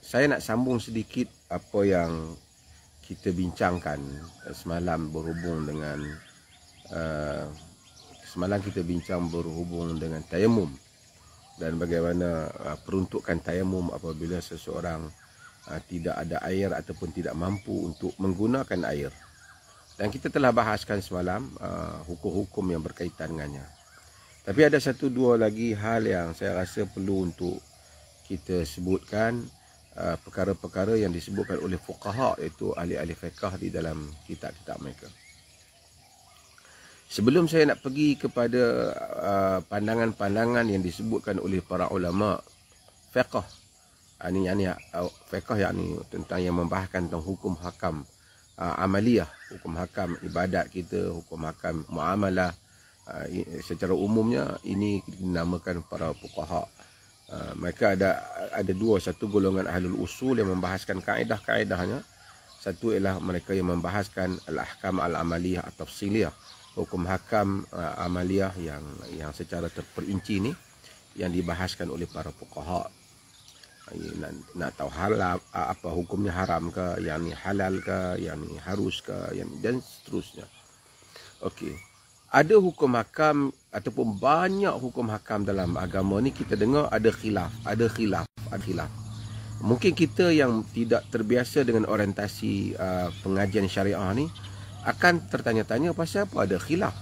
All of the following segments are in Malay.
Saya nak sambung sedikit apa yang kita bincangkan semalam berhubung dengan tayamum dan bagaimana peruntukan tayamum apabila seseorang tidak ada air ataupun tidak mampu untuk menggunakan air. Dan kita telah bahaskan semalam hukum-hukum yang berkaitan dengannya. Tapi ada satu dua lagi hal yang saya rasa perlu untuk kita sebutkan, perkara-perkara yang disebutkan oleh fuqaha, iaitu ahli-ahli fiqh di dalam kitab-kitab mereka. Sebelum saya nak pergi kepada pandangan-pandangan yang disebutkan oleh para ulama fiqh, fiqh yakni tentang yang membahaskan tentang hukum hakam amaliyah, hukum hakam ibadat kita, hukum hakam muamalah, secara umumnya ini dinamakan para fuqaha. Mereka ada dua, satu golongan ahlul usul yang membahaskan kaedah-kaedahnya, satu ialah mereka yang membahaskan al-ahkam al-amaliyah atau tafsiliyah, hukum hakam amaliyah yang secara terperinci ni yang dibahaskan oleh para fuqaha. Nak tahu halal apa hukumnya, haram ke, yang ni halal ke, yang ni harus ke, yang dan seterusnya. Okey. Ada hukum hakam ataupun banyak hukum hakam dalam agama ni kita dengar ada khilaf. Mungkin kita yang tidak terbiasa dengan orientasi pengajian syariah ni akan tertanya-tanya pasal apa ada khilaf.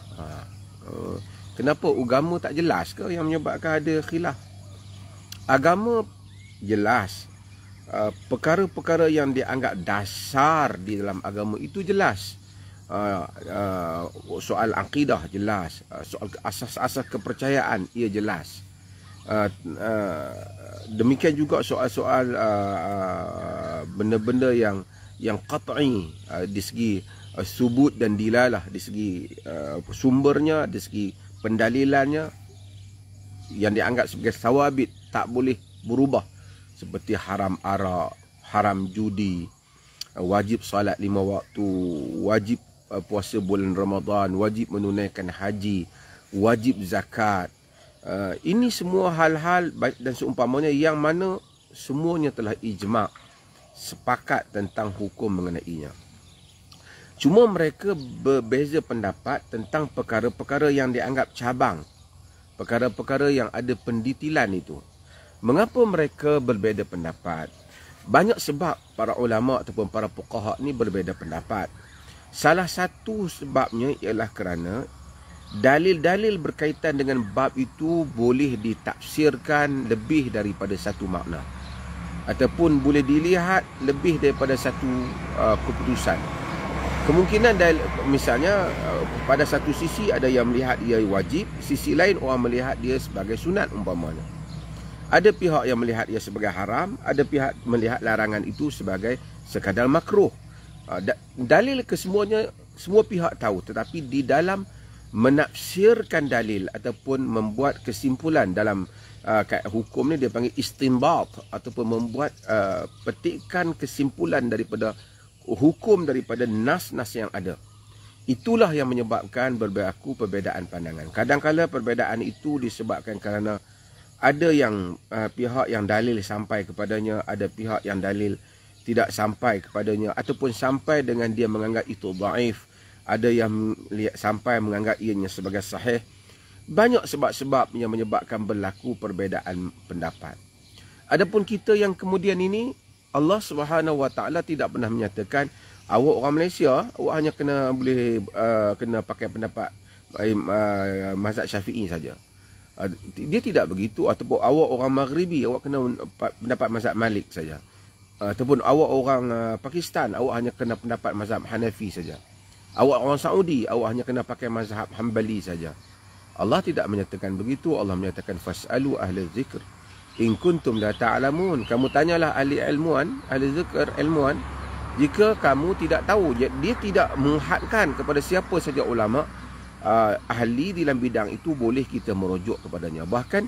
Kenapa agama tak jelas ke yang menyebabkan ada khilaf? Agama jelas. Perkara-perkara yang dianggap dasar di dalam agama itu jelas. Soal akidah jelas, soal asas-asas kepercayaan ia jelas. Demikian juga soal-soal benda-benda yang qat'i di segi subut dan dilalah, di segi sumbernya, di segi pendalilannya, yang dianggap sebagai sawabit, tak boleh berubah, seperti haram arak, haram judi, wajib salat 5 waktu, wajib puasa bulan Ramadan, wajib menunaikan haji, wajib zakat. Ini semua hal-hal dan seumpamanya yang mana semuanya telah ijma', sepakat tentang hukum mengenainya. Cuma mereka berbeza pendapat tentang perkara-perkara yang dianggap cabang, perkara-perkara yang ada pendetilan itu. Mengapa mereka berbeza pendapat? Banyak sebab para ulama ataupun para fuqaha ni berbeza pendapat. Salah satu sebabnya ialah kerana dalil-dalil berkaitan dengan bab itu boleh ditafsirkan lebih daripada satu makna, ataupun boleh dilihat lebih daripada satu keputusan. Kemungkinan misalnya pada satu sisi ada yang melihat dia wajib, sisi lain orang melihat dia sebagai sunat umpamanya. Ada pihak yang melihat ia sebagai haram, ada pihak melihat larangan itu sebagai sekadar makruh. Dalil kesemuanya semua pihak tahu, tetapi di dalam menafsirkan dalil ataupun membuat kesimpulan dalam hukum ni dia panggil istinbat, ataupun membuat petikan kesimpulan daripada hukum daripada nas-nas yang ada. Itulah yang menyebabkan berlaku perbezaan pandangan. Kadang-kadang perbezaan itu disebabkan kerana ada yang pihak yang dalil sampai kepadanya, ada pihak yang dalil tidak sampai kepadanya, ataupun sampai dengan dia menganggap itu dhaif, ada yang sampai menganggap ianya sebagai sahih. Banyak sebab-sebab yang menyebabkan berlaku perbezaan pendapat. Adapun kita yang kemudian ini, Allah Subhanahu Wa Taala tidak pernah menyatakan awak orang Malaysia, awak hanya kena pakai pendapat mazhab Syafi'i saja. Dia tidak begitu. Ataupun awak orang Maghribi, awak kena pendapat mazhab Malik saja. Ataupun awak orang Pakistan, awak hanya kena pendapat mazhab Hanafi saja. Awak orang Saudi, awak hanya kena pakai mazhab Hanbali saja. Allah tidak menyatakan begitu. Allah menyatakan fas'alu ahli zikr in kuntum la ta'lamun. Kamu tanyalah ahli ilmuan, ahli zikr ilmuan, jika kamu tidak tahu. Dia tidak menghadkan kepada siapa saja ulama ahli dalam bidang itu boleh kita merujuk kepadanya. Bahkan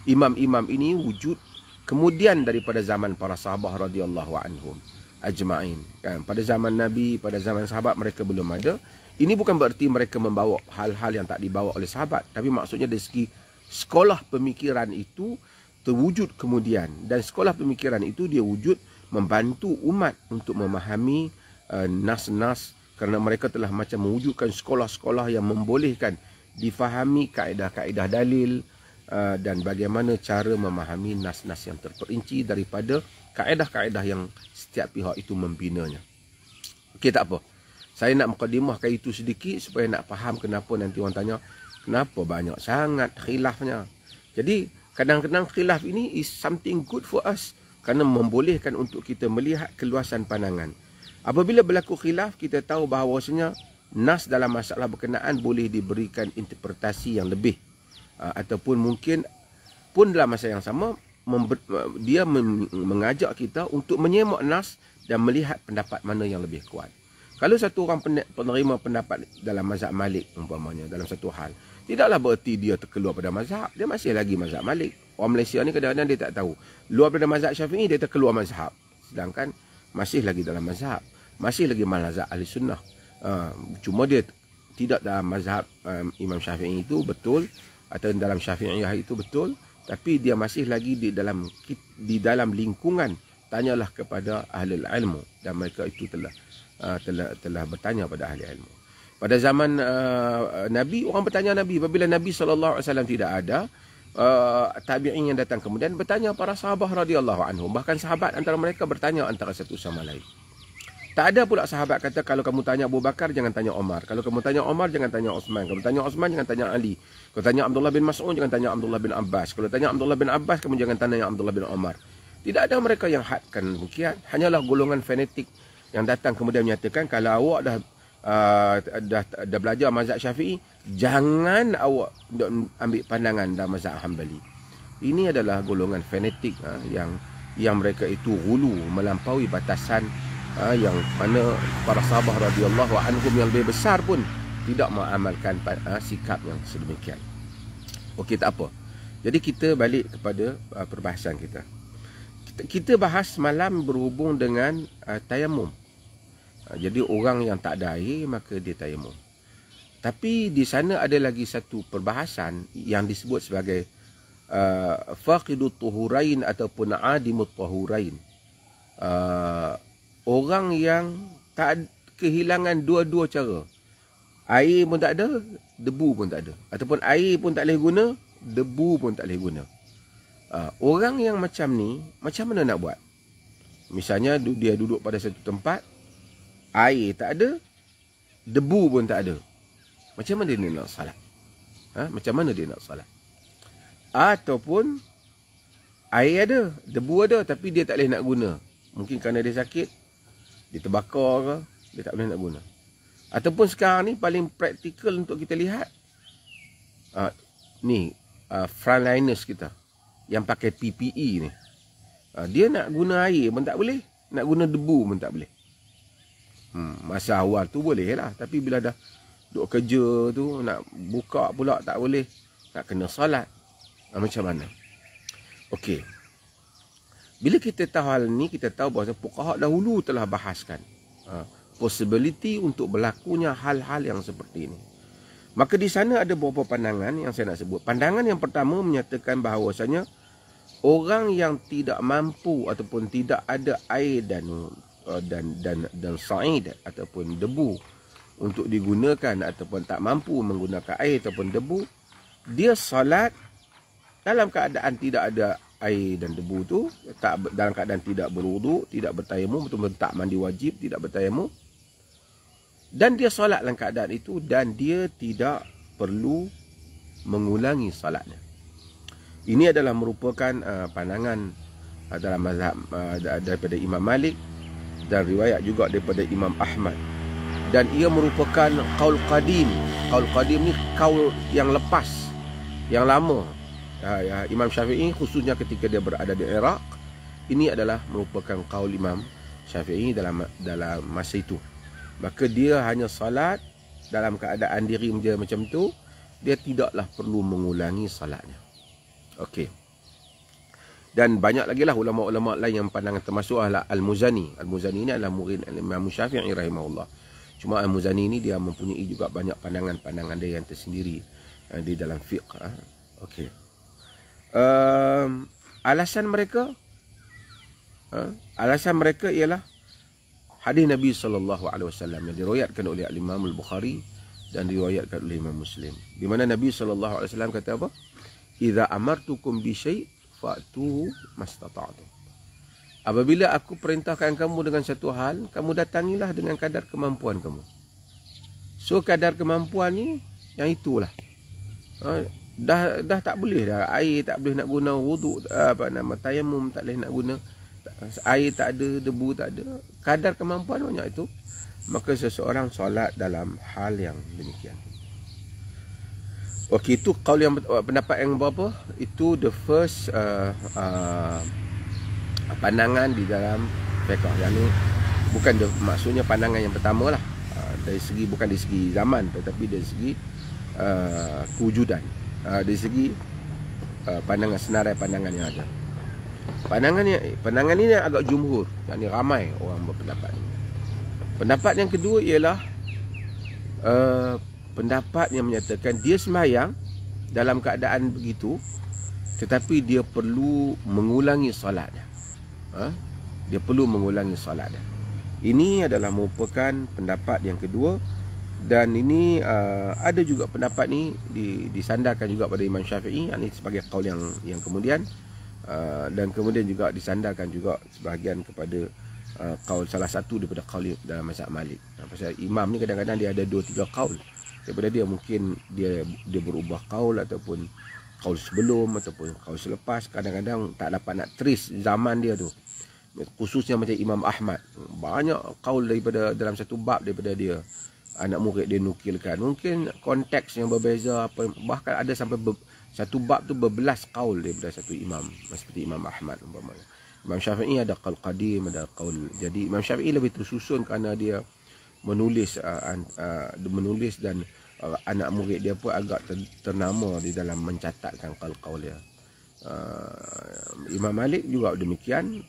imam-imam ini wujud kemudian daripada zaman para sahabat radhiyallahu anhum ajma'in, kan? Pada zaman Nabi, pada zaman sahabat mereka belum ada. Ini bukan bererti mereka membawa hal-hal yang tak dibawa oleh sahabat, tapi maksudnya dari segi sekolah pemikiran itu terwujud kemudian, dan sekolah pemikiran itu dia wujud membantu umat untuk memahami nas-nas, kerana mereka telah macam mewujudkan sekolah-sekolah yang membolehkan difahami kaedah-kaedah dalil dan bagaimana cara memahami nas-nas yang terperinci daripada kaedah-kaedah yang setiap pihak itu membinanya. Okey, tak apa. Saya nak mukadimahkan itu sedikit supaya nak faham kenapa nanti orang tanya, kenapa banyak sangat khilafnya. Jadi, kadang-kadang khilaf ini is something good for us, kerana membolehkan untuk kita melihat keluasan pandangan. Apabila berlaku khilaf, kita tahu bahawasanya nas dalam masalah berkenaan boleh diberikan interpretasi yang lebih. Ataupun mungkin pun dalam masa yang sama, dia mengajak kita untuk menyemak nas dan melihat pendapat mana yang lebih kuat. Kalau satu orang penerima pendapat dalam mazhab Malik umpamanya dalam satu hal, tidaklah bererti dia terkeluar pada mazhab. Dia masih lagi mazhab Malik. Orang Malaysia ni kadang-kadang dia tak tahu. Luar pada mazhab Syafi'i, dia terkeluar mazhab. Sedangkan masih lagi dalam mazhab. Masih lagi mazhab Ahli Sunnah. Cuma dia tidak dalam mazhab Imam Syafi'i itu betul, atau dalam Syafi'iyah itu betul, tapi dia masih lagi di dalam lingkungan. Tanyalah kepada ahli ilmu, dan mereka itu telah bertanya pada ahli ilmu. Pada zaman Nabi, orang bertanya Nabi. Apabila Nabi SAW tidak ada, tabi'in yang datang kemudian bertanya para sahabat radhiyallahu anhum. Bahkan sahabat antara mereka bertanya antara satu sama lain. Tak ada pula sahabat kata, kalau kamu tanya Abu Bakar, jangan tanya Omar. Kalau kamu tanya Omar, jangan tanya Osman. Kalau tanya Osman, jangan tanya Ali. Kalau tanya Abdullah bin Mas'ud, jangan tanya Abdullah bin Abbas. Kalau tanya Abdullah bin Abbas, kamu jangan tanya Abdullah bin Omar. Tidak ada mereka yang hadkan demikian. Hanyalah golongan fanatik yang datang kemudian menyatakan, kalau awak dah belajar mazhab Syafi'i, jangan awak ambil pandangan dalam mazhab Hanbali. Ini adalah golongan fanatik yang mereka itu hulu, melampaui batasan, yang mana para sahabat radhiyallahu anhum yang lebih besar pun tidak mengamalkan sikap yang sedemikian. Okey, tak apa. Jadi kita balik kepada perbahasan kita. Kita bahas malam berhubung dengan tayamum. Jadi orang yang tak ada air, maka dia tayamum. Tapi di sana ada lagi satu perbahasan yang disebut sebagai faqidut tuhurain ataupun adimut tuhurain. Orang yang tak kehilangan dua-dua cara. Air pun tak ada, debu pun tak ada. Ataupun air pun tak boleh guna, debu pun tak boleh guna. Orang yang macam ni, macam mana nak buat? Misalnya dia duduk pada satu tempat, air tak ada, debu pun tak ada. Macam mana dia nak salat? Macam mana dia nak salat? Ataupun air ada, debu ada, tapi dia tak boleh nak guna. Mungkin kerana dia sakit, dia terbakar ke, dia tak boleh nak guna. Ataupun sekarang ni paling praktikal untuk kita lihat, frontliners kita yang pakai PPE ni, dia nak guna air pun tak boleh, nak guna debu pun tak boleh. Masa awal tu boleh lah, tapi bila dah duk kerja tu, nak buka pula tak boleh, nak kena salat, macam mana? Okey, bila kita tahu hal ni, kita tahu bahawa fuqaha dahulu telah bahaskan possibility untuk berlakunya hal-hal yang seperti ini. Maka di sana ada beberapa pandangan yang saya nak sebut. Pandangan yang pertama menyatakan bahawasanya orang yang tidak mampu ataupun tidak ada air dan sa'id ataupun debu untuk digunakan, ataupun tak mampu menggunakan air ataupun debu, dia salat dalam keadaan tidak ada air dan debu tu, dalam keadaan tidak berwuduk, tidak bertayamum, betul-betul tak mandi wajib, tidak bertayamum, dan dia salat dalam keadaan itu, dan dia tidak perlu mengulangi salatnya. Ini adalah merupakan pandangan dalam mazhab daripada Imam Malik, dan riwayat juga daripada Imam Ahmad. Dan ia merupakan qaul qadim. Qaul qadim ni qaul yang lepas, yang lama. Imam Syafi'i khususnya ketika dia berada di Iraq, ini adalah merupakan qaul Imam Syafi'i dalam masa itu. Maka dia hanya salat dalam keadaan diri dia macam tu, dia tidaklah perlu mengulangi salatnya. Okey. Dan banyak lagi lah ulama-ulama lain yang pandangan, termasuk Al-Muzani. Al-Muzani ini adalah murid Imam Syafi'i rahimahullah. Cuma Al-Muzani ini dia mempunyai juga banyak pandangan-pandangan dia yang tersendiri di dalam fiqh. Okey. Alasan mereka, Alasan mereka ialah hadis Nabi SAW yang diriwayatkan oleh Imam Al-Bukhari dan diriwayatkan oleh Imam Muslim, di mana Nabi SAW kata apa? Idza amartukum bi syai' fa'tuhu mastata'tum. Apabila aku perintahkan kamu dengan satu hal, kamu datangilah dengan kadar kemampuan kamu. So kadar kemampuan ni yang itulah. Dah tak boleh dah. Air tak boleh nak guna, wuduk tayamum tak boleh nak guna. Air tak ada, debu tak ada. Kadar kemampuan banyak itu. Maka seseorang solat dalam hal yang demikian. Okey, itu qaul yang pendapat yang berapa? Itu the first pandangan di dalam fiqh. Yang ni bukan maksudnya pandangan yang pertama lah. Dari segi, bukan dari segi zaman, tetapi dari segi kewujudan. Dari segi pandangan senarai pandangan yang ada. Pandangan ini agak jumhur. Yang ni ramai orang berpendapat ini. Pendapat yang kedua ialah pendapat yang menyatakan dia sembahyang dalam keadaan begitu, tetapi dia perlu mengulangi solatnya. Dia perlu mengulangi solatnya. Ini adalah merupakan pendapat yang kedua, dan ini ada juga pendapat ni disandarkan juga pada Imam Syafi'i, ini sebagai qaul yang kemudian, dan kemudian juga disandarkan juga sebahagian kepada qaul salah satu daripada qaul dalam mazhab Malik. Pasal imam ni kadang-kadang dia ada 2-3 qaul. Daripada dia mungkin dia berubah qaul, ataupun qaul sebelum ataupun qaul selepas. Kadang-kadang tak dapat nak trace zaman dia tu. Khususnya macam Imam Ahmad, banyak qaul daripada dalam satu bab daripada dia, anak murid dia nukilkan. Mungkin konteks yang berbeza, bahkan ada sampai satu bab tu berbelas qaul daripada satu imam, seperti Imam Ahmad umpamanya. Imam Syafi'i ada qaul qadim, ada qaul. Jadi Imam Syafi'i lebih tersusun kerana dia menulis dan anak murid dia pun agak ternama di dalam mencatatkan qaul-qaul dia. Imam Malik juga demikian,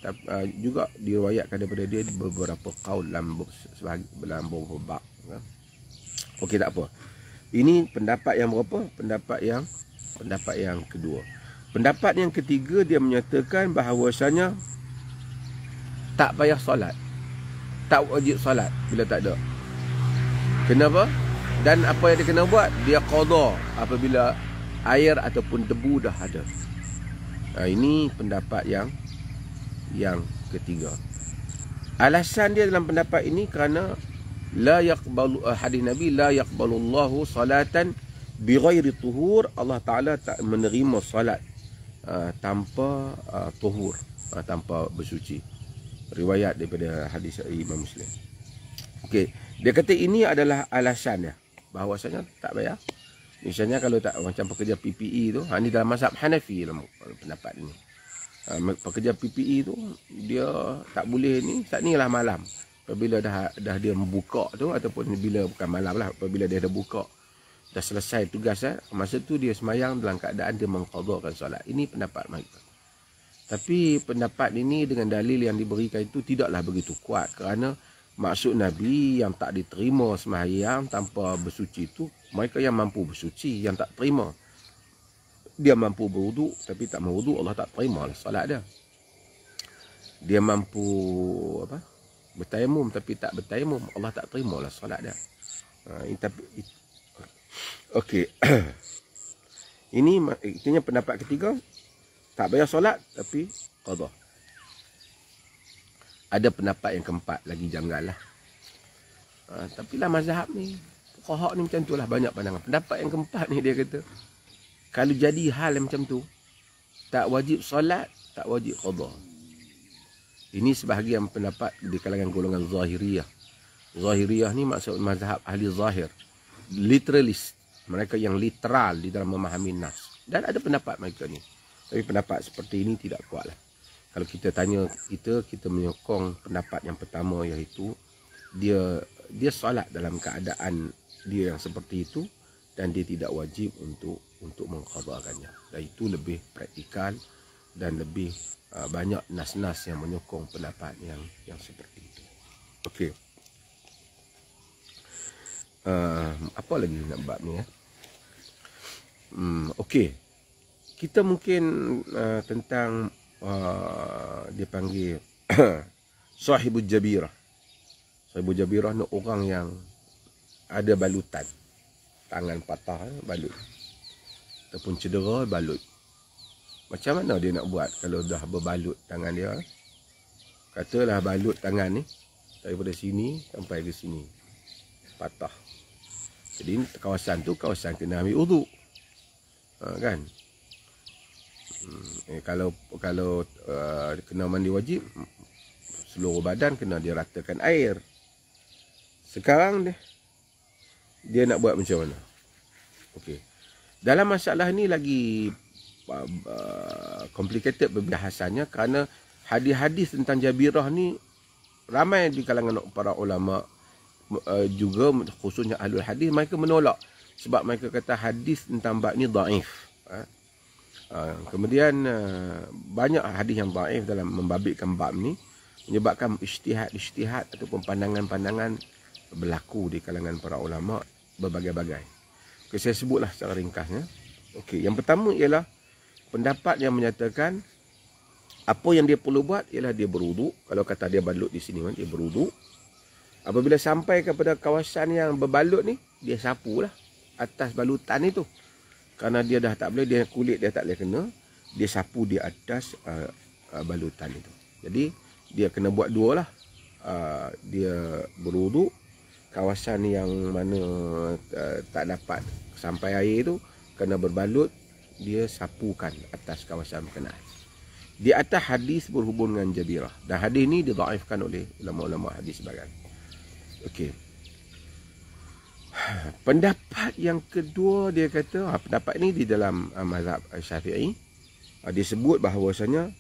juga diriwayatkan daripada dia beberapa qaul dalam beberapa bab. Okey, tak apa. Ini pendapat yang berapa? Pendapat yang kedua. Pendapat yang ketiga, dia menyatakan bahawasanya tak payah solat, tak wajib solat bila tak ada. Kenapa? Dan apa yang dia kena buat? Dia qada apabila air ataupun debu dah ada. Ini pendapat yang ketiga. Alasan dia dalam pendapat ini kerana hadis Nabi, la yaqbalullahu salatan bighairi tuhur. Allah Ta'ala tak menerima salat tanpa tuhur, tanpa bersuci. Riwayat daripada hadis Imam Muslim. Okey, dia kata ini adalah alasannya, bahawasanya tak payah. Misalnya kalau tak, macam pekerja PPE tu, ini dalam mazhab Hanafi dalam pendapat ini. Pekerja PPE tu dia tak boleh ni, saat ni lah malam. Apabila dah dia membuka tu, ataupun bila bukan malam lah, apabila dia dah buka, dah selesai tugas, masa tu dia semayang dalam keadaan dia mengqadhakan solat. Ini pendapat mereka. Tapi pendapat ini dengan dalil yang diberikan itu tidaklah begitu kuat, kerana maksud Nabi yang tak diterima sembahyang tanpa bersuci itu mereka yang mampu bersuci, yang tak terima. Dia mampu berwuduk tapi tak berwuduk, Allah tak terima lah solat dia. Dia mampu bertayamum tapi tak bertayamum, Allah tak terima lah solat dia. Okey. Ini artinya pendapat ketiga, tak payah solat tapi qada. Ada pendapat yang keempat lagi janggal lah. Tapi lah mazhab ni, fuqaha ni macam tu lah, banyak pandangan. Pendapat yang keempat ni dia kata, kalau jadi hal yang macam tu, tak wajib solat, tak wajib qada. Ini sebahagian pendapat di kalangan golongan Zahiriyah. Zahiriyah ni maksud mazhab ahli zahir, literalist, mereka yang literal di dalam memahami nas. Dan ada pendapat mereka ni. Tapi pendapat seperti ini tidak kuat lah. Kalau kita tanya, kita menyokong pendapat yang pertama, iaitu dia solat dalam keadaan dia yang seperti itu, dan dia tidak wajib untuk mengqadhakannya. Dan itu lebih praktikal dan lebih banyak nas-nas yang menyokong pendapat yang seperti itu. Okey. Apa lagi nak bab ni ya? Okey. Kita mungkin tentang dia panggil Sahibul Jabirah. Sahibul Jabirah ni orang yang ada balutan. Tangan patah, balut. Ataupun cedera, balut. Macam mana dia nak buat kalau dah berbalut tangan dia? Katalah balut tangan ni daripada sini sampai ke sini. Patah. Jadi kawasan tu kawasan kena ambil uduk. Kan? Kalau kena mandi wajib, seluruh badan kena diratakan air. Sekarang dia nak buat macam mana? Okey. Dalam masalah ni lagi complicated perbahasannya kerana hadis-hadis tentang Jabirah ni ramai di kalangan para ulama juga khususnya ahlul hadis mereka menolak sebab mereka kata hadis tentang bab ni dhaif. Kemudian banyak hadis yang dhaif dalam membabitkan bab ni menyebabkan ijtihad ataupun pandangan-pandangan berlaku di kalangan para ulama berbagai-bagai. Okay, saya sebutlah secara ringkasnya. Okey, yang pertama ialah pendapat yang menyatakan apa yang dia perlu buat ialah dia berwuduk. Kalau kata dia balut di sini, dia berwuduk. Apabila sampai kepada kawasan yang berbalut ni, dia sapulah atas balutan itu. Kerana dia dah tak boleh, dia kulit dia tak boleh kena, dia sapu di atas balutan itu. Jadi dia kena buat dua lah. Dia berwuduk, kawasan yang mana tak dapat sampai air tu kena berbalut, dia sapukan atas kawasan berkenaan. Di atas hadis berhubung dengan Jabirah. Dan hadis ni didhaifkan oleh ulama-ulama hadis sebagian. Okey. Pendapat yang kedua dia kata, pendapat ni di dalam mazhab Syafi'i, disebut bahawasanya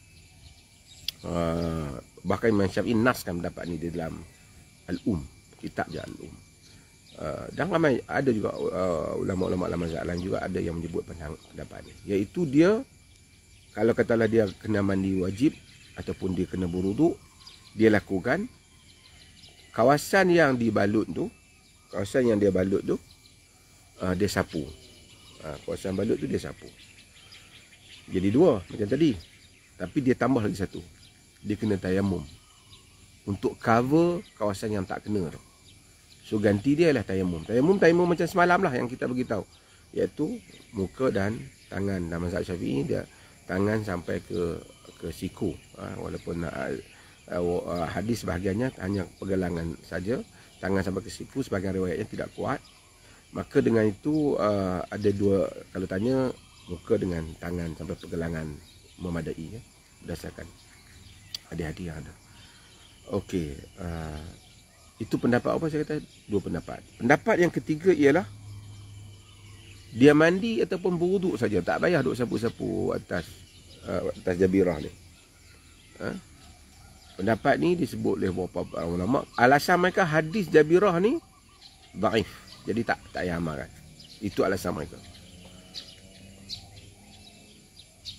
bahkan Imam Syafi'i naskan pendapat ni di dalam kitab dia Al-Um. Dan ramai ada juga ulama-ulama dalam mazhab lain juga ada yang menyebut pendapat ni, iaitu dia kalau katalah dia kena mandi wajib ataupun dia kena berwuduk, dia lakukan kawasan yang dibalut tu, dia sapu. Kawasan balut tu dia sapu. Jadi dua macam tadi. Tapi dia tambah lagi satu. Dia kena tayamum untuk cover kawasan yang tak kena tu. So ganti dia lah tayamum. Tayamum macam semalam lah yang kita beritahu, iaitu muka dan tangan. Dalam mazhab Syafi'i dia tangan sampai ke siku. Walaupun hadis bahagiannya hanya pergelangan saja, tangan sampai ke siku, sebagian riwayatnya tidak kuat. Maka dengan itu ada dua, kalau tanya muka dengan tangan sampai pergelangan memadai, berdasarkan hadis-hadis yang ada. Okey, itu pendapat apa saya kata? Dua pendapat. Pendapat yang ketiga ialah dia mandi ataupun berwuduk saja, tak payah duk sapu-sapu atas Jabirah ni. Pendapat ni disebut oleh beberapa ulama. Alasan mereka hadis Jabirah ni dhaif, jadi tak payah amalkan. Itu alasan mereka.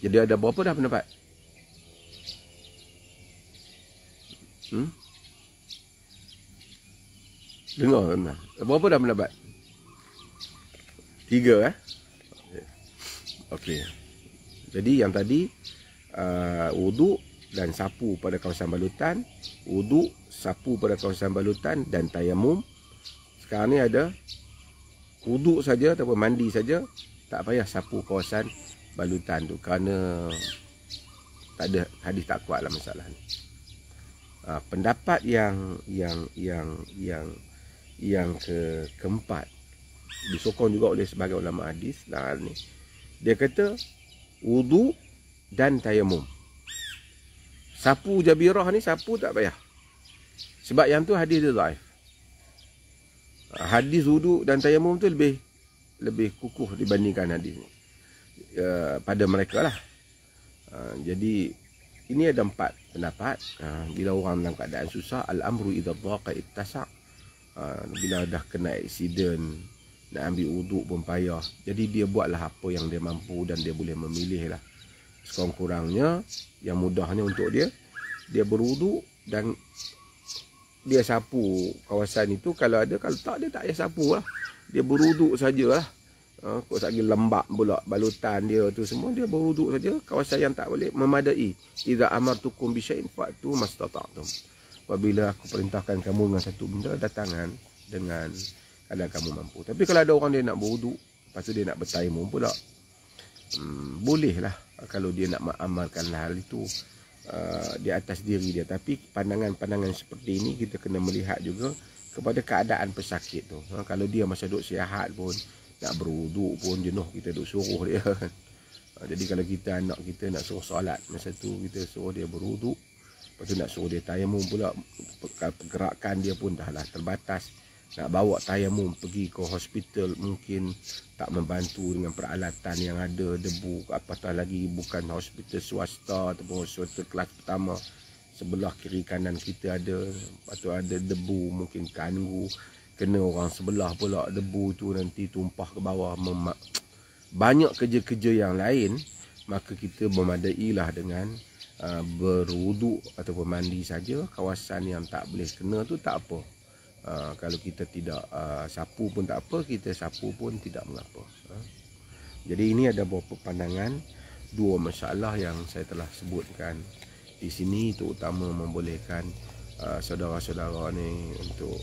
Jadi ada berapa dah pendapat? Dengar tuan. Berapa dah pendapat? 3 Okey. Jadi yang tadi wuduk dan sapu pada kawasan balutan, wuduk, sapu pada kawasan balutan dan tayamum. Sekarang ni ada wuduk saja ataupun mandi saja, tak payah sapu kawasan balutan tu kerana tak ada hadis tak kuat lah masalah ni. Pendapat yang keempat disokong juga oleh sebagai ulama hadis lah ni. Dia kata wuduk dan tayamum. Sapu Jabirah ni sapu tak payah. Sebab yang tu hadis dia dhaif. Hadis wuduk dan tayamum tu lebih kukuh dibandingkan hadis ni. Pada mereka lah. Jadi ini ada 4 pendapat. Bila orang dalam keadaan susah, al-amru idza dhaqa ittasa'. Bila dah kena aksiden, nak ambil wuduk pun payah. Jadi dia buatlah apa yang dia mampu dan dia boleh memilih lah. Sekurang-kurangnya yang mudahnya untuk dia berwuduk dan dia sapu kawasan itu kalau ada. Kalau tak, dia tak payah sapu lah. Dia berwuduk sajalah. Kok lagi lembab pula balutan dia tu semua, dia berwuduk saja. Kawasan yang tak boleh memadai. Idza amartukum bi syai'in fa'tu mastata'tum. Apabila aku perintahkan kamu dengan satu benda, datangan dengan kadang kamu mampu. Tapi kalau ada orang dia nak berwuduk, lepas tu dia nak bertayamum pula, bolehlah kalau dia nak mengamalkan hal itu di atas diri dia. Tapi pandangan-pandangan seperti ini kita kena melihat juga kepada keadaan pesakit tu. Kalau dia masa duduk sihat pun, nak berwuduk pun jenuh, kita duk suruh dia. Jadi kalau kita anak kita nak suruh solat, masa tu kita suruh dia berwuduk, lepas tu nak suruh dia tayamum pula, pergerakan dia pun dah lah terbatas. Nak bawa tayamum pergi ke hospital mungkin tak membantu dengan peralatan yang ada, debu, apatah lagi bukan hospital swasta ataupun hospital kelas pertama. Sebelah kiri kanan kita ada, lepas tu ada debu, mungkin kanggu, kena orang sebelah pula debu tu nanti tumpah ke bawah. Banyak kerja-kerja yang lain, maka kita memadailah dengan berwuduk ataupun mandi saja. Kawasan yang tak boleh kena tu tak apa. Kalau kita tidak sapu pun tak apa, kita sapu pun tidak mengapa. Jadi ini ada beberapa pandangan, dua masalah yang saya telah sebutkan di sini, terutama membolehkan saudara-saudara ni untuk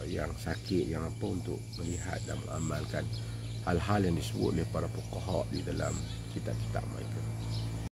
yang sakit, yang apa, untuk melihat dan mengamalkan hal-hal yang disebut oleh para fuqaha di dalam kitab-kitab mereka.